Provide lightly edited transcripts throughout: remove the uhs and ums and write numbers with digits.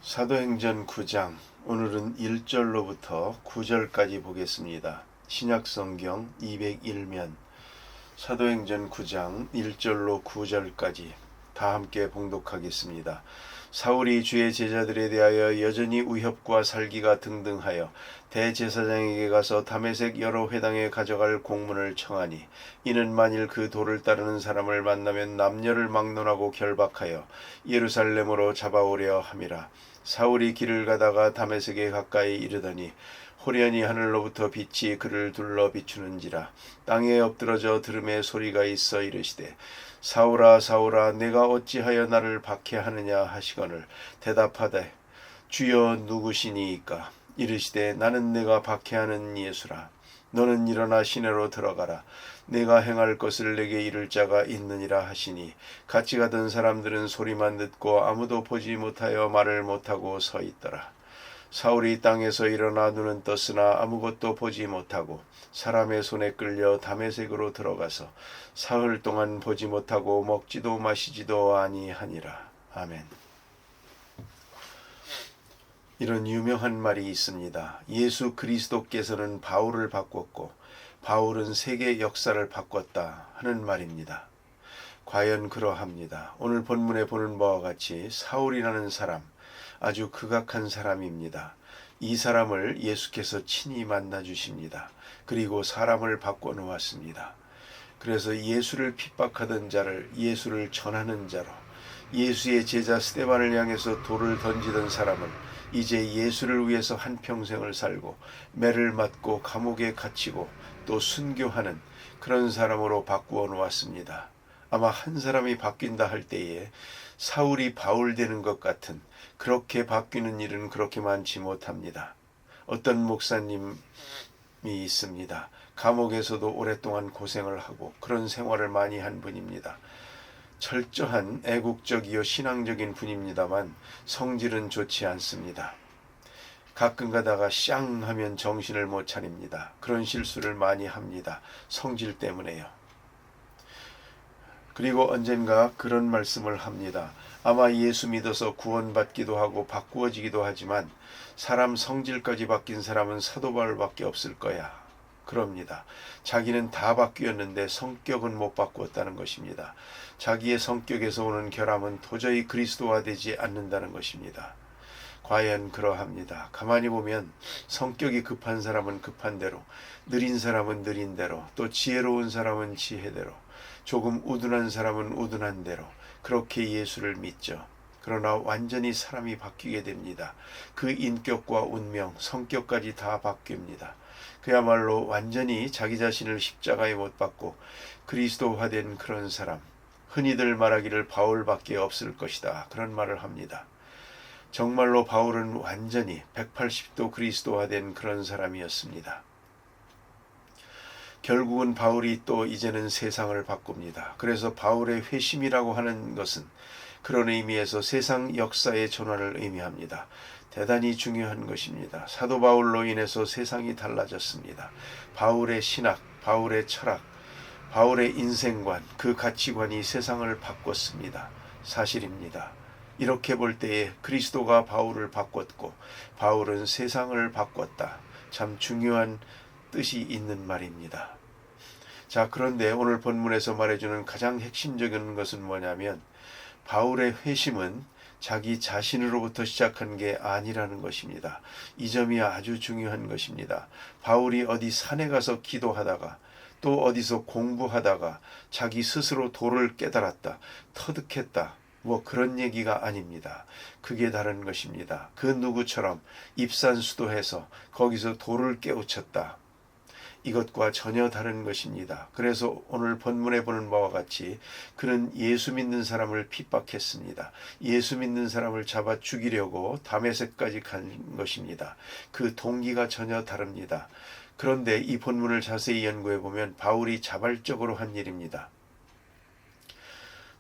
사도행전 9장 오늘은 1절로부터 9절까지 보겠습니다. 신약성경 201면 사도행전 9장 1절로 9절까지 다 함께 봉독하겠습니다. 사울이 주의 제자들에 대하여 여전히 위협과 살기가 등등하여 대제사장에게 가서 다메섹 여러 회당에 가져갈 공문을 청하니 이는 만일 그 도를 따르는 사람을 만나면 남녀를 막론하고 결박하여 예루살렘으로 잡아오려 함이라. 사울이 길을 가다가 다메섹에 가까이 이르더니 호련히 하늘로부터 빛이 그를 둘러 비추는지라. 땅에 엎드러져 들음의 소리가 있어 이르시되 사울아 사울아 내가 어찌하여 나를 박해하느냐 하시거늘 대답하되 주여 누구시니이까. 이르시되 나는 내가 박해하는 예수라. 너는 일어나 시내로 들어가라. 내가 행할 것을 내게 이를 자가 있느니라 하시니 같이 가던 사람들은 소리만 듣고 아무도 보지 못하여 말을 못하고 서 있더라. 사울이 땅에서 일어나 눈은 떴으나 아무것도 보지 못하고 사람의 손에 끌려 다메섹으로 들어가서 사흘 동안 보지 못하고 먹지도 마시지도 아니하니라. 아멘. 이런 유명한 말이 있습니다. 예수 그리스도께서는 바울을 바꿨고 바울은 세계 역사를 바꿨다 하는 말입니다. 과연 그러합니다. 오늘 본문에 보는 바와 같이 사울이라는 사람, 아주 극악한 사람입니다. 이 사람을 예수께서 친히 만나 주십니다. 그리고 사람을 바꿔 놓았습니다. 그래서 예수를 핍박하던 자를 예수를 전하는 자로, 예수의 제자 스데반을 향해서 돌을 던지던 사람은 이제 예수를 위해서 한평생을 살고 매를 맞고 감옥에 갇히고 또 순교하는 그런 사람으로 바꾸어 놓았습니다. 아마 한 사람이 바뀐다 할 때에 사울이 바울 되는 것 같은 그렇게 바뀌는 일은 그렇게 많지 못합니다. 어떤 목사님이 있습니다. 감옥에서도 오랫동안 고생을 하고 그런 생활을 많이 한 분입니다. 철저한 애국적이요 신앙적인 분입니다만 성질은 좋지 않습니다. 가끔 가다가 쌍 하면 정신을 못 차립니다. 그런 실수를 많이 합니다. 성질 때문에요. 그리고 언젠가 그런 말씀을 합니다. 아마 예수 믿어서 구원받기도 하고 바꾸어지기도 하지만 사람 성질까지 바뀐 사람은 사도 바울밖에 없을 거야. 그럽니다. 자기는 다 바뀌었는데 성격은 못 바꾸었다는 것입니다. 자기의 성격에서 오는 결함은 도저히 그리스도화되지 않는다는 것입니다. 과연 그러합니다. 가만히 보면 성격이 급한 사람은 급한 대로, 느린 사람은 느린 대로, 또 지혜로운 사람은 지혜대로, 조금 우둔한 사람은 우둔한 대로 그렇게 예수를 믿죠. 그러나 완전히 사람이 바뀌게 됩니다. 그 인격과 운명, 성격까지 다 바뀝니다. 그야말로 완전히 자기 자신을 십자가에 못 박고 그리스도화된 그런 사람, 흔히들 말하기를 바울밖에 없을 것이다. 그런 말을 합니다. 정말로 바울은 완전히 180도 그리스도화된 그런 사람이었습니다. 결국은 바울이 또 이제는 세상을 바꿉니다. 그래서 바울의 회심이라고 하는 것은 그런 의미에서 세상 역사의 전환을 의미합니다. 대단히 중요한 것입니다. 사도 바울로 인해서 세상이 달라졌습니다. 바울의 신학, 바울의 철학, 바울의 인생관, 그 가치관이 세상을 바꿨습니다. 사실입니다. 이렇게 볼 때에 그리스도가 바울을 바꿨고 바울은 세상을 바꿨다. 참 중요한 뜻이 있는 말입니다. 자, 그런데 오늘 본문에서 말해주는 가장 핵심적인 것은 뭐냐면 바울의 회심은 자기 자신으로부터 시작한 게 아니라는 것입니다. 이 점이 아주 중요한 것입니다. 바울이 어디 산에 가서 기도하다가 또 어디서 공부하다가 자기 스스로 도를 깨달았다, 터득했다, 뭐 그런 얘기가 아닙니다. 그게 다른 것입니다. 그 누구처럼 입산수도해서 거기서 도를 깨우쳤다. 이것과 전혀 다른 것입니다. 그래서 오늘 본문에 보는 바와 같이 그는 예수 믿는 사람을 핍박했습니다. 예수 믿는 사람을 잡아 죽이려고 다메섹까지 간 것입니다. 그 동기가 전혀 다릅니다. 그런데 이 본문을 자세히 연구해 보면 바울이 자발적으로 한 일입니다.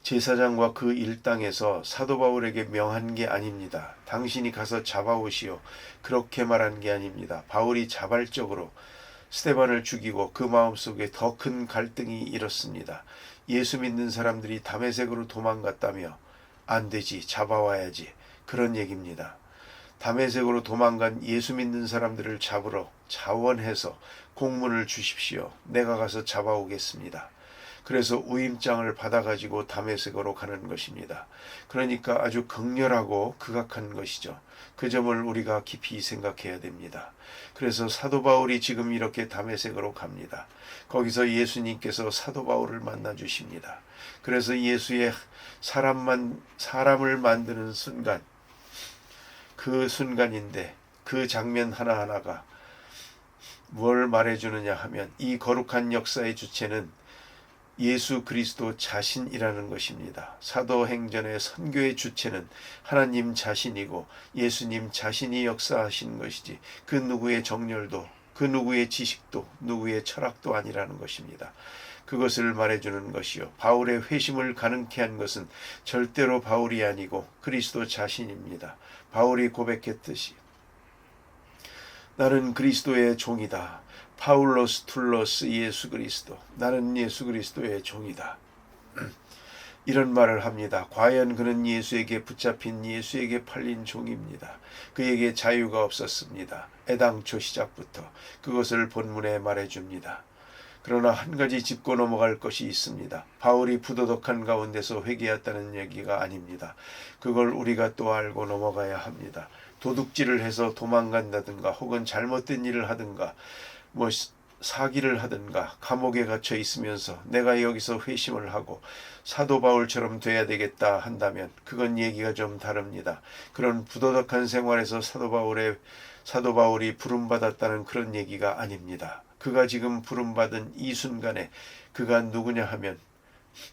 제사장과 그 일당에서 사도 바울에게 명한 게 아닙니다. 당신이 가서 잡아오시오. 그렇게 말한 게 아닙니다. 바울이 자발적으로 스데반을 죽이고 그 마음속에 더 큰 갈등이 일었습니다. 예수 믿는 사람들이 다메섹으로 도망갔다며 안 되지, 잡아와야지, 그런 얘기입니다. 다메섹으로 도망간 예수 믿는 사람들을 잡으러 자원해서 공문을 주십시오. 내가 가서 잡아오겠습니다. 그래서 우임장을 받아가지고 다메섹으로 가는 것입니다. 그러니까 아주 극렬하고 극악한 것이죠. 그 점을 우리가 깊이 생각해야 됩니다. 그래서 사도 바울이 지금 이렇게 다메섹으로 갑니다. 거기서 예수님께서 사도 바울을 만나 주십니다. 그래서 예수의 사람을 만드는 순간, 그 순간인데 그 장면 하나하나가 뭘 말해주느냐 하면 이 거룩한 역사의 주체는 예수 그리스도 자신이라는 것입니다. 사도행전의 선교의 주체는 하나님 자신이고 예수님 자신이 역사하신 것이지 그 누구의 정열도 그 누구의 지식도 누구의 철학도 아니라는 것입니다. 그것을 말해주는 것이요. 바울의 회심을 가능케 한 것은 절대로 바울이 아니고 그리스도 자신입니다. 바울이 고백했듯이 나는 그리스도의 종이다. 파울로스 툴로스 예수 그리스도. 나는 예수 그리스도의 종이다. 이런 말을 합니다. 과연 그는 예수에게 붙잡힌 예수에게 팔린 종입니다. 그에게 자유가 없었습니다. 애당초 시작부터 그것을 본문에 말해줍니다. 그러나 한 가지 짚고 넘어갈 것이 있습니다. 바울이 부도덕한 가운데서 회개했다는 얘기가 아닙니다. 그걸 우리가 또 알고 넘어가야 합니다. 도둑질을 해서 도망간다든가 혹은 잘못된 일을 하든가 사기를 하든가 감옥에 갇혀 있으면서 내가 여기서 회심을 하고 사도 바울처럼 돼야 되겠다 한다면 그건 얘기가 좀 다릅니다. 그런 부도덕한 생활에서 사도 바울이 부름받았다는 그런 얘기가 아닙니다. 그가 지금 부름받은 이 순간에 그가 누구냐 하면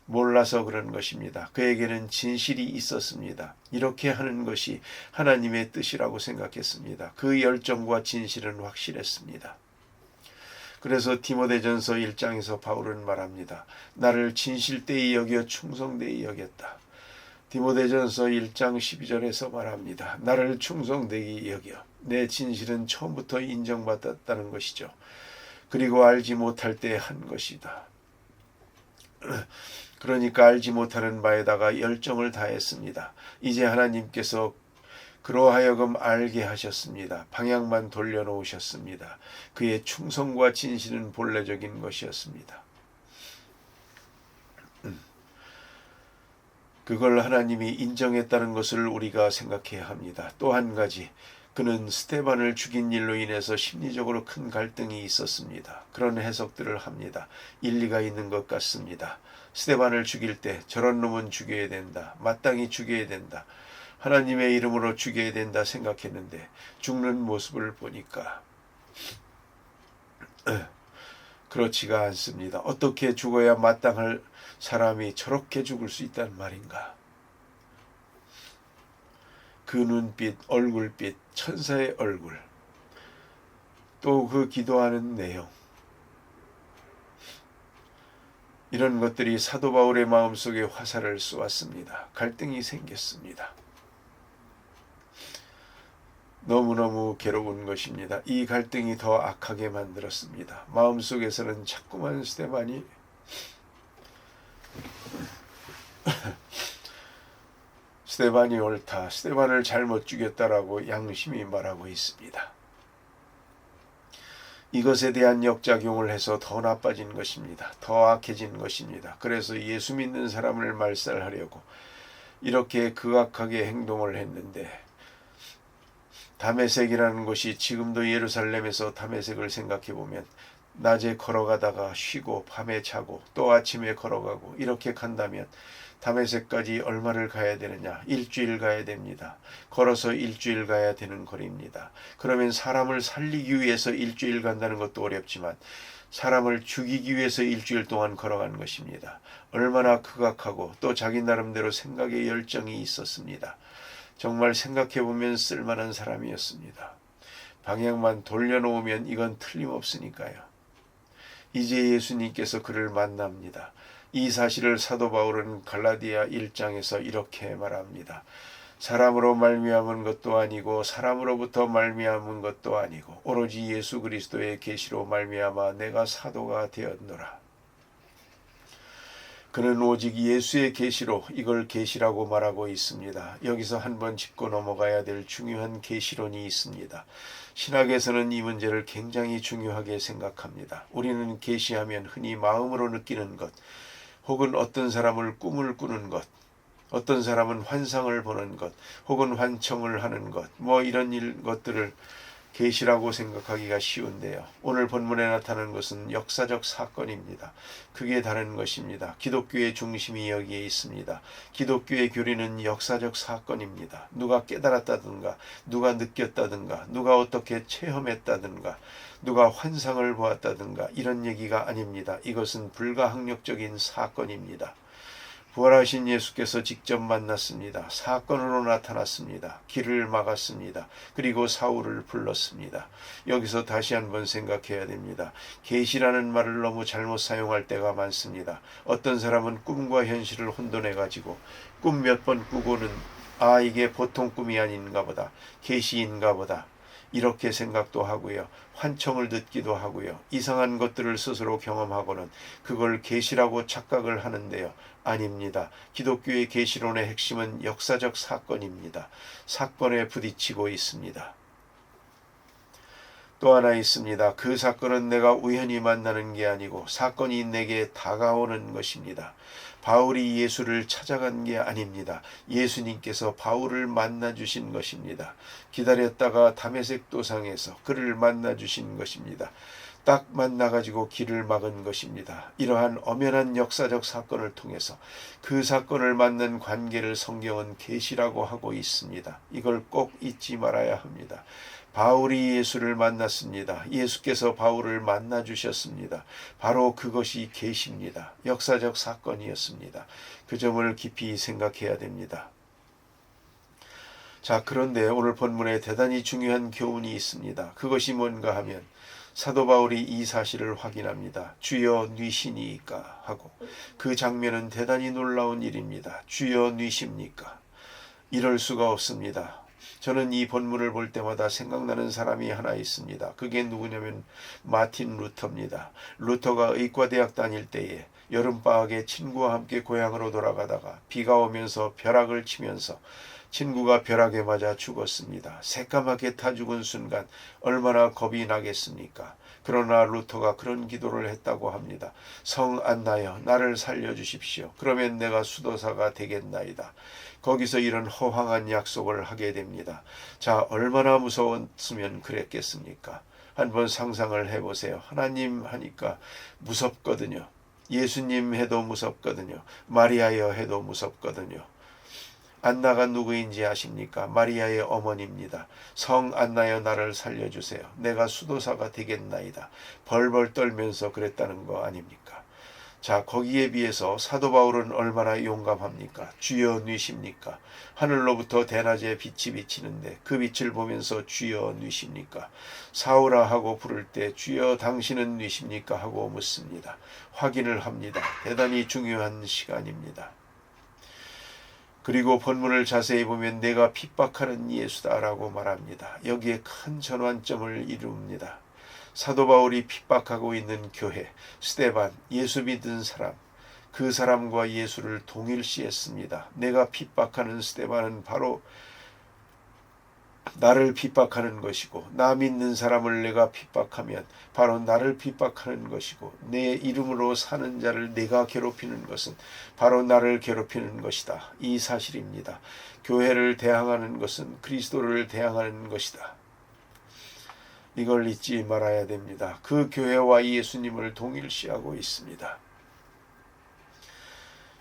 몰라서 그런 것입니다. 그에게는 진실이 있었습니다. 이렇게 하는 것이 하나님의 뜻이라고 생각했습니다. 그 열정과 진실은 확실했습니다. 그래서 디모데전서 1장에서 바울은 말합니다. 나를 진실되이 여겨 충성되이 여겼다. 디모데전서 1장 12절에서 말합니다. 나를 충성되이 여겨. 내 진실은 처음부터 인정받았다는 것이죠. 그리고 알지 못할 때 한 것이다. 그러니까 알지 못하는 바에다가 열정을 다했습니다. 이제 하나님께서 그로하여금 알게 하셨습니다. 방향만 돌려놓으셨습니다. 그의 충성과 진실은 본래적인 것이었습니다. 그걸 하나님이 인정했다는 것을 우리가 생각해야 합니다. 또 한 가지, 그는 스데반을 죽인 일로 인해서 심리적으로 큰 갈등이 있었습니다. 그런 해석들을 합니다. 일리가 있는 것 같습니다. 스데반을 죽일 때 저런 놈은 죽여야 된다. 마땅히 죽여야 된다. 하나님의 이름으로 죽여야 된다 생각했는데 죽는 모습을 보니까 그렇지가 않습니다. 어떻게 죽어야 마땅할 사람이 저렇게 죽을 수 있단 말인가. 그 눈빛, 얼굴빛, 천사의 얼굴, 또 그 기도하는 내용, 이런 것들이 사도 바울의 마음속에 화살을 쏘았습니다. 갈등이 생겼습니다. 너무너무 괴로운 것입니다. 이 갈등이 더 악하게 만들었습니다. 마음속에서는 자꾸만 스데반이 스데반이 옳다, 스데반을 잘못 죽였다라고 양심이 말하고 있습니다. 이것에 대한 역작용을 해서 더 나빠진 것입니다. 더 악해진 것입니다. 그래서 예수 믿는 사람을 말살하려고 이렇게 극악하게 행동을 했는데, 다메섹이라는 곳이 지금도 예루살렘에서 다메섹을 생각해보면 낮에 걸어가다가 쉬고 밤에 자고 또 아침에 걸어가고 이렇게 간다면 다메섹까지 얼마를 가야 되느냐? 일주일 가야 됩니다. 걸어서 일주일 가야 되는 거리입니다. 그러면 사람을 살리기 위해서 일주일 간다는 것도 어렵지만 사람을 죽이기 위해서 일주일 동안 걸어간 것입니다. 얼마나 극악하고 또 자기 나름대로 생각의 열정이 있었습니다. 정말 생각해보면 쓸만한 사람이었습니다. 방향만 돌려놓으면 이건 틀림없으니까요. 이제 예수님께서 그를 만납니다. 이 사실을 사도 바울은 갈라디아 1장에서 이렇게 말합니다. 사람으로 말미암은 것도 아니고 사람으로부터 말미암은 것도 아니고 오로지 예수 그리스도의 계시로 말미암아 내가 사도가 되었노라. 그는 오직 예수의 계시로 이걸 계시라고 말하고 있습니다. 여기서 한번 짚고 넘어가야 될 중요한 계시론이 있습니다. 신학에서는 이 문제를 굉장히 중요하게 생각합니다. 우리는 계시하면 흔히 마음으로 느끼는 것, 혹은 어떤 사람을 꿈을 꾸는 것, 어떤 사람은 환상을 보는 것, 혹은 환청을 하는 것, 이런 것들을 계시라고 생각하기가 쉬운데요. 오늘 본문에 나타나는 것은 역사적 사건입니다. 그게 다른 것입니다. 기독교의 중심이 여기에 있습니다. 기독교의 교리는 역사적 사건입니다. 누가 깨달았다든가, 누가 느꼈다든가, 누가 어떻게 체험했다든가, 누가 환상을 보았다든가 이런 얘기가 아닙니다. 이것은 불가항력적인 사건입니다. 부활하신 예수께서 직접 만났습니다. 사건으로 나타났습니다. 길을 막았습니다. 그리고 사울을 불렀습니다. 여기서 다시 한번 생각해야 됩니다. 계시라는 말을 너무 잘못 사용할 때가 많습니다. 어떤 사람은 꿈과 현실을 혼돈해가지고 꿈 몇 번 꾸고는 이게 보통 꿈이 아닌가 보다, 계시인가 보다, 이렇게 생각도 하고요. 환청을 듣기도 하고요. 이상한 것들을 스스로 경험하고는 그걸 계시라고 착각을 하는데요. 아닙니다. 기독교의 계시론의 핵심은 역사적 사건입니다. 사건에 부딪히고 있습니다. 또 하나 있습니다. 그 사건은 내가 우연히 만나는 게 아니고 사건이 내게 다가오는 것입니다. 바울이 예수를 찾아간 게 아닙니다. 예수님께서 바울을 만나 주신 것입니다. 기다렸다가 다메섹 도상에서 그를 만나 주신 것입니다. 딱 만나가지고 길을 막은 것입니다. 이러한 엄연한 역사적 사건을 통해서 그 사건을 맞는 관계를 성경은 계시라고 하고 있습니다. 이걸 꼭 잊지 말아야 합니다. 바울이 예수를 만났습니다. 예수께서 바울을 만나 주셨습니다. 바로 그것이 계시입니다. 역사적 사건이었습니다. 그 점을 깊이 생각해야 됩니다. 자, 그런데 오늘 본문에 대단히 중요한 교훈이 있습니다. 그것이 뭔가 하면 사도 바울이 이 사실을 확인합니다. 주여 뉘시니까 하고, 그 장면은 대단히 놀라운 일입니다. 주여 뉘십니까? 이럴 수가 없습니다. 저는 이 본문을 볼 때마다 생각나는 사람이 하나 있습니다. 그게 누구냐면 마틴 루터입니다. 루터가 의과대학 다닐 때에 여름방학에 친구와 함께 고향으로 돌아가다가 비가 오면서 벼락을 치면서 친구가 벼락에 맞아 죽었습니다. 새까맣게 타 죽은 순간 얼마나 겁이 나겠습니까? 그러나 루터가 그런 기도를 했다고 합니다. 성 안나여 나를 살려주십시오. 그러면 내가 수도사가 되겠나이다. 거기서 이런 허황한 약속을 하게 됩니다. 자, 얼마나 무서웠으면 그랬겠습니까? 한번 상상을 해보세요. 하나님 하니까 무섭거든요. 예수님 해도 무섭거든요. 마리아여 해도 무섭거든요. 안나가 누구인지 아십니까? 마리아의 어머니입니다. 성 안나여 나를 살려주세요. 내가 수도사가 되겠나이다. 벌벌 떨면서 그랬다는 거 아닙니까? 자, 거기에 비해서 사도 바울은 얼마나 용감합니까? 주여 뉘십니까? 하늘로부터 대낮에 빛이 비치는데 그 빛을 보면서 주여 뉘십니까? 사울아 하고 부를 때 주여 당신은 뉘십니까? 하고 묻습니다. 확인을 합니다. 대단히 중요한 시간입니다. 그리고 본문을 자세히 보면 내가 핍박하는 예수다라고 말합니다. 여기에 큰 전환점을 이룹니다. 사도 바울이 핍박하고 있는 교회, 스데반, 예수 믿은 사람, 그 사람과 예수를 동일시했습니다. 내가 핍박하는 스데반은 바로 나를 핍박하는 것이고, 나 믿는 사람을 내가 핍박하면 바로 나를 핍박하는 것이고, 내 이름으로 사는 자를 내가 괴롭히는 것은 바로 나를 괴롭히는 것이다. 이 사실입니다. 교회를 대항하는 것은 그리스도를 대항하는 것이다. 이걸 잊지 말아야 됩니다. 그 교회와 예수님을 동일시하고 있습니다.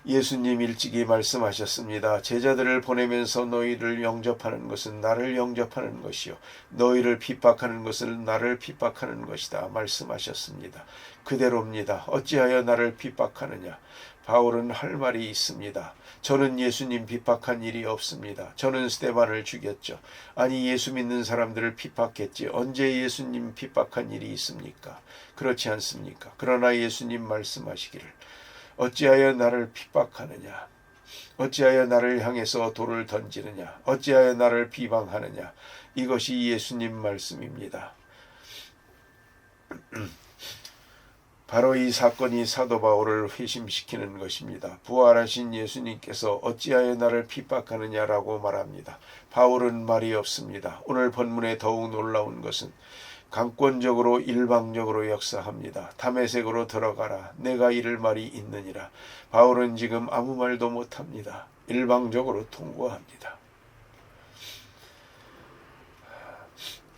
예수님 일찍이 말씀하셨습니다. 제자들을 보내면서 너희를 영접하는 것은 나를 영접하는 것이요 너희를 핍박하는 것은 나를 핍박하는 것이다 말씀하셨습니다. 그대로입니다. 어찌하여 나를 핍박하느냐? 바울은 할 말이 있습니다. 저는 예수님 핍박한 일이 없습니다. 저는 스데반을 죽였죠. 아니 예수 믿는 사람들을 핍박했지 언제 예수님 핍박한 일이 있습니까? 그렇지 않습니까? 그러나 예수님 말씀하시기를 어찌하여 나를 핍박하느냐? 어찌하여 나를 향해서 돌을 던지느냐? 어찌하여 나를 비방하느냐? 이것이 예수님 말씀입니다. 바로 이 사건이 사도 바울을 회심시키는 것입니다. 부활하신 예수님께서 어찌하여 나를 핍박하느냐라고 말합니다. 바울은 말이 없습니다. 오늘 본문에 더욱 놀라운 것은 강권적으로 일방적으로 역사합니다. 다메섹으로 들어가라. 내가 이를 말이 있느니라. 바울은 지금 아무 말도 못합니다. 일방적으로 통고합니다.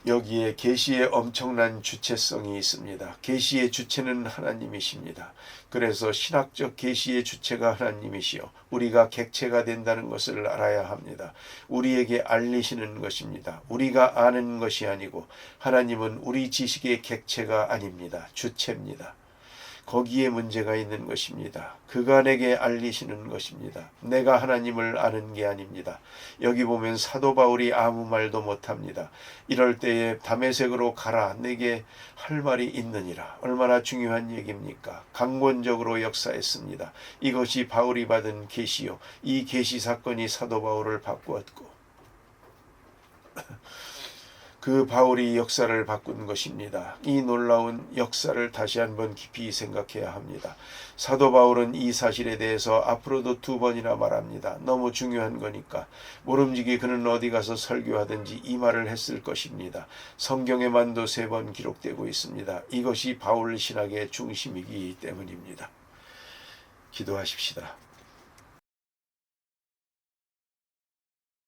여기에 계시의 엄청난 주체성이 있습니다. 계시의 주체는 하나님이십니다. 그래서 신학적 계시의 주체가 하나님이시요 우리가 객체가 된다는 것을 알아야 합니다. 우리에게 알리시는 것입니다. 우리가 아는 것이 아니고 하나님은 우리 지식의 객체가 아닙니다. 주체입니다. 거기에 문제가 있는 것입니다. 그가 내게 알리시는 것입니다. 내가 하나님을 아는 게 아닙니다. 여기 보면 사도 바울이 아무 말도 못합니다. 이럴 때에 다메섹으로 가라. 내게 할 말이 있느니라. 얼마나 중요한 얘기입니까? 강권적으로 역사했습니다. 이것이 바울이 받은 계시요. 이 계시 사건이 사도 바울을 바꾸었고 그 바울이 역사를 바꾼 것입니다. 이 놀라운 역사를 다시 한번 깊이 생각해야 합니다. 사도 바울은 이 사실에 대해서 앞으로도 2번이나 말합니다. 너무 중요한 거니까 모름지기 그는 어디 가서 설교하든지 이 말을 했을 것입니다. 성경에만도 3번 기록되고 있습니다. 이것이 바울 신학의 중심이기 때문입니다. 기도하십시다.